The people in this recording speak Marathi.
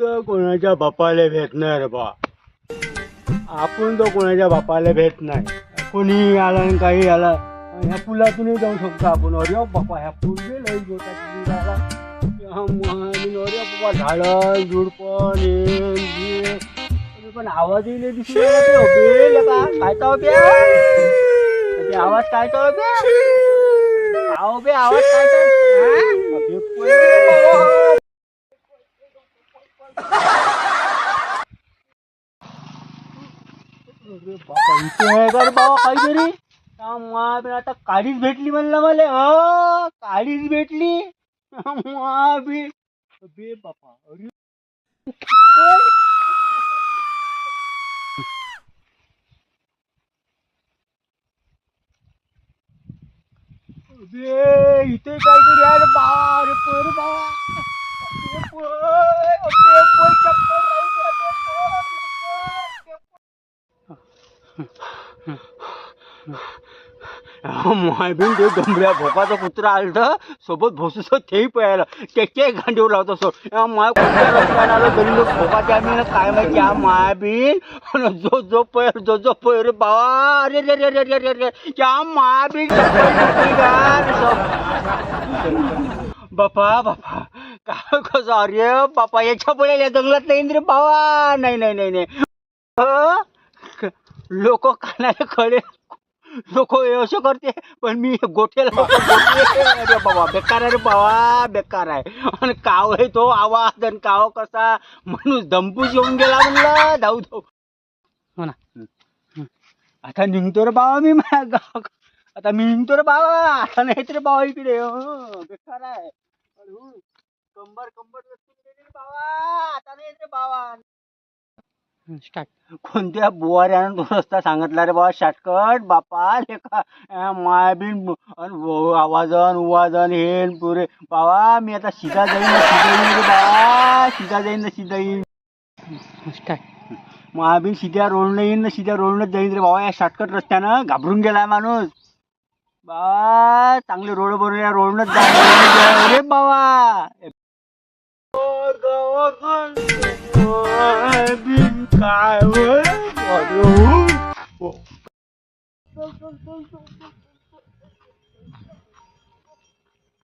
तर कोणाच्या बापाला भेट नाही रे बा. आपण तर कोणाच्या बापाला भेट नाही. कोणी आला आणि काही आला ह्या पुलातूनही जाऊ शकतो आपण. अरे बापा ह्या पूल गेला अरे बाबा झाडं झुडपं हे पण आवाजही नाही दिसू काय आवाज काय आवाज बापा इथे आहे का रे बाबा काहीतरी. आता काळीच भेटली म्हणलं मला. काळीच भेटली बे बापा. अरे इथे काहीतरी आहे रे बाबा. अरे पोर बाबा मायबीन ते डोंबऱ्या भोकाचा कुत्रा आलं सोबत भोसूस तेही पळायला त्याचे गांडीव लावतो. सो माय कुत्र्या रस्त्यानं आलं गरीब लोक भोकाच्या आम्ही काय माहिती या मायबीन जो पळ रे बाबा. अरे रे रे रे रे रे रे त्या मायबीन बापा बापा काय कसं. अरे बापा याच्या पळायला जंगलात नाही रे बाबा. नाही नाही नाही नाही लोक कानाला खडे लोक असं करते पण मी गोठ्याला अरे बाबा बेकार आहे रे बाबा बेकार आहे. आणि काव आहे तो आवाज आणि काव कसा म्हणून धंपूस येऊन गेला म्हणला धाऊ धाऊ हो ना. आता निघतो रे बाबा मी आता मी निघतो रे बाबा. आता नाही रे बाबा इकडे बेकार आहे. कंबर बाबा आता नाही रे बाबा. स्टार्ट कोणत्या बुवाऱ्यानं तो रस्ता सांगितला रे बाबा शॉर्टकट बापा लेखा मायबीन आवाजन उवाजन हे पुरे बाबा. मी आता सीधा जाईन रे बाबा. सीधा जाईन स्टार्ट मायबीन सीध्या रोडनं येईन सीध्या रोडनंच जाईन रे बाबा. या शॉर्टकट रस्त्यानं घाबरून गेलाय माणूस बाबा. चांगले रोड बरोबर या रोडनंच जाईन रे बाबा. काय